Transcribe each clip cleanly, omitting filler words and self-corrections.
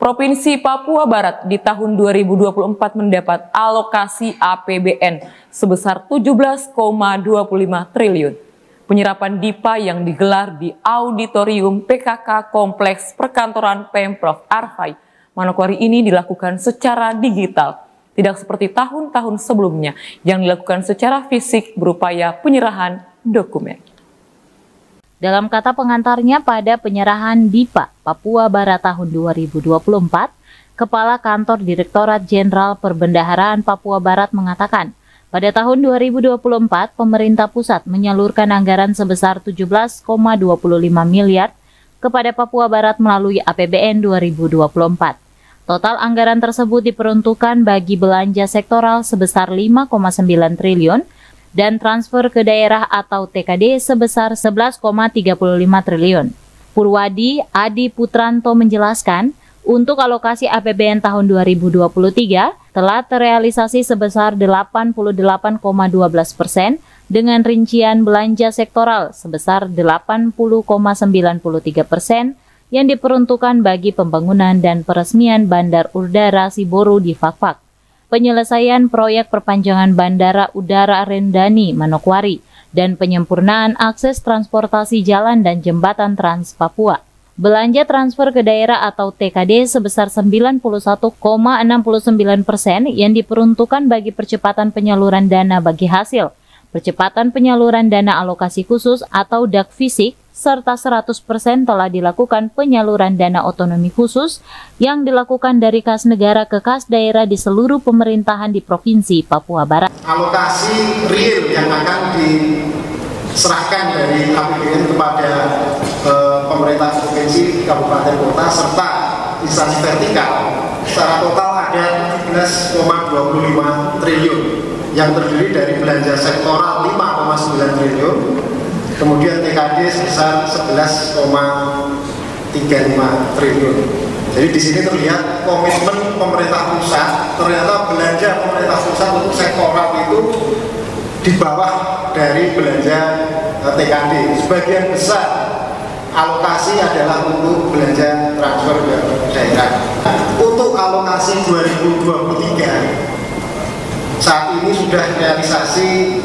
Provinsi Papua Barat di tahun 2024 mendapat alokasi APBN sebesar 17,25 triliun. Penyerapan DIPA yang digelar di Auditorium PKK Kompleks Perkantoran Pemprov Arfai, Manokwari ini dilakukan secara digital, tidak seperti tahun-tahun sebelumnya yang dilakukan secara fisik berupaya penyerahan dokumen. Dalam kata pengantarnya pada penyerahan DIPA Papua Barat tahun 2024, Kepala Kantor Direktorat Jenderal Perbendaharaan Papua Barat mengatakan, pada tahun 2024 pemerintah pusat menyalurkan anggaran sebesar 17,25 miliar kepada Papua Barat melalui APBN 2024. Total anggaran tersebut diperuntukkan bagi belanja sektoral sebesar 5,9 triliun, dan transfer ke daerah atau TKD sebesar 11,35 triliun. Purwadi Adi Putranto menjelaskan, untuk alokasi APBN tahun 2023 telah terrealisasi sebesar 88,12% dengan rincian belanja sektoral sebesar 80,93% yang diperuntukkan bagi pembangunan dan peresmian Bandar Udara Siboru di Fakfak, penyelesaian proyek perpanjangan Bandara Udara Rendani Manokwari, dan penyempurnaan akses transportasi jalan dan jembatan Trans Papua. Belanja transfer ke daerah atau TKD sebesar 91,69% yang diperuntukkan bagi percepatan penyaluran dana bagi hasil, percepatan penyaluran dana alokasi khusus atau DAK fisik, serta 100% telah dilakukan penyaluran dana otonomi khusus yang dilakukan dari kas negara ke kas daerah di seluruh pemerintahan di Provinsi Papua Barat. Alokasi real yang akan diserahkan dari APBN kepada pemerintah provinsi, kabupaten, kota, serta instansi vertikal secara total ada 17,25 triliun yang terdiri dari belanja sektoral 5,9 triliun, kemudian TKD sebesar 11,35 triliun. Jadi di sini terlihat komitmen pemerintah pusat, ternyata belanja pemerintah pusat untuk sektoral itu di bawah dari belanja TKD. Sebagian besar alokasi adalah untuk belanja transfer ke daerah. Untuk alokasi 2023 saat ini sudah realisasi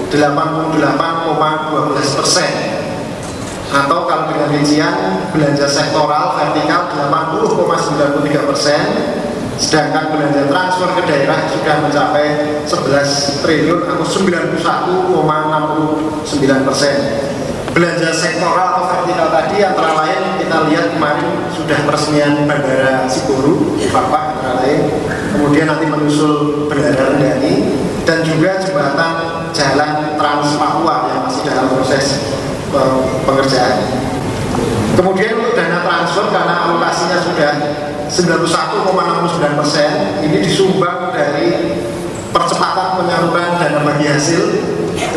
88,12%, atau kalau dengan rincian belanja sektoral vertikal 80,93%, sedangkan belanja transfer ke daerah sudah mencapai 11 triliun atau 91,69%. Belanja sektoral atau vertikal tadi antara lain kita lihat kemarin sudah peresmian Bandara Siboru di Fakfak antara lain, kemudian nanti menyusul Bandara Rendani, dan juga jembatan jalan Trans Papua yang masih dalam proses pengerjaan. Kemudian untuk dana transfer karena alokasinya sudah 91,69%, ini disumbang dari percepatan penyaluran dana bagi hasil,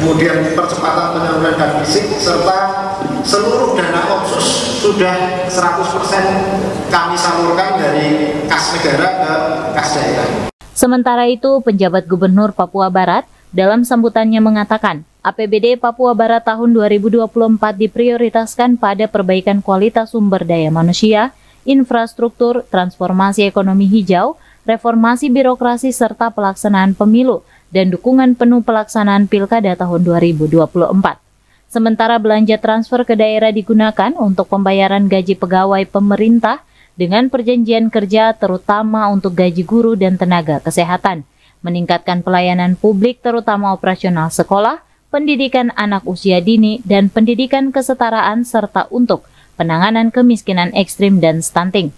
kemudian percepatan penyaluran dana fisik, serta seluruh dana otsus sudah 100% kami salurkan dari kas negara ke kas daerah. Sementara itu, penjabat Gubernur Papua Barat dalam sambutannya mengatakan, APBD Papua Barat tahun 2024 diprioritaskan pada perbaikan kualitas sumber daya manusia, infrastruktur, transformasi ekonomi hijau, reformasi birokrasi serta pelaksanaan pemilu, dan dukungan penuh pelaksanaan Pilkada tahun 2024. Sementara belanja transfer ke daerah digunakan untuk pembayaran gaji pegawai pemerintah dengan perjanjian kerja terutama untuk gaji guru dan tenaga kesehatan, meningkatkan pelayanan publik terutama operasional sekolah, pendidikan anak usia dini, dan pendidikan kesetaraan serta untuk penanganan kemiskinan ekstrim dan stunting.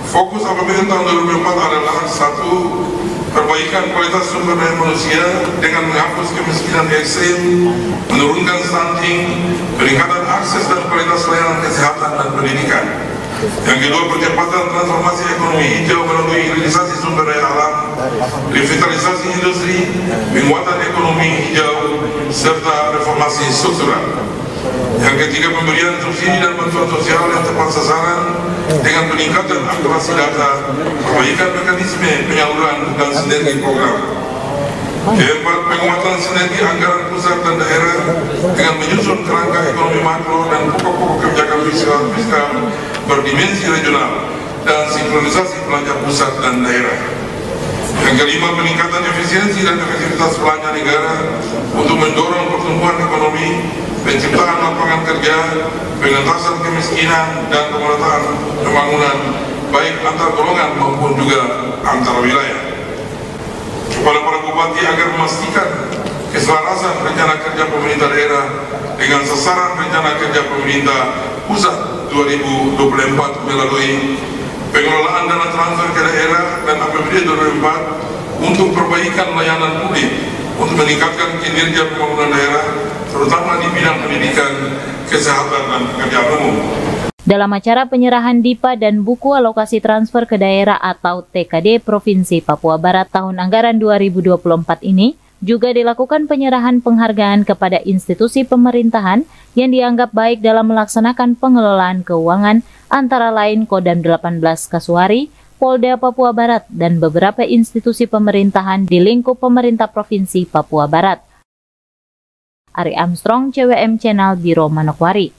Fokus APBN tahun 2024 adalah satu, perbaikan kualitas sumber daya manusia dengan menghapus kemiskinan ekstrim, menurunkan stunting, peningkatan akses dan kualitas layanan kesehatan dan pendidikan. Yang kedua, percepatan transformasi ekonomi hijau melalui hilirisasi sumber daya alam, revitalisasi industri, penguatan ekonomi hijau, serta reformasi struktural. Yang ketiga, pemberian subsidi dan bantuan sosial yang tepat sasaran dengan peningkatan akurasi data, perbaikan mekanisme penyaluran dan sinergi program. Keempat, penguatan sinergi anggaran pusat dan daerah dengan menyusun kerangka ekonomi makro dan pokok-pokok kebijakan fiskal berdimensi regional dan sinkronisasi belanja pusat dan daerah. Yang kelima, peningkatan efisiensi dan efektivitas belanja negara untuk mendorong pertumbuhan ekonomi, penciptaan lapangan kerja, pengentasan kemiskinan, dan pemerataan pembangunan baik antar golongan maupun juga antar wilayah. Kepada para bupati agar memastikan keselarasan rencana kerja pemerintah daerah dengan sasaran rencana kerja pemerintah pusat 2024 melalui pengelolaan dana transfer ke daerah dan APBD 2024 untuk perbaikan layanan publik, untuk meningkatkan kinerja pembangunan daerah, terutama di bidang pendidikan, kesehatan, dan pekerjaan umum. Dalam acara penyerahan DIPA dan buku alokasi transfer ke daerah atau TKD Provinsi Papua Barat tahun anggaran 2024 ini, juga dilakukan penyerahan penghargaan kepada institusi pemerintahan yang dianggap baik dalam melaksanakan pengelolaan keuangan, antara lain Kodam 18 Kasuari, Polda Papua Barat, dan beberapa institusi pemerintahan di lingkup pemerintah Provinsi Papua Barat. Ari Armstrong, CWM Channel, Biro Manokwari.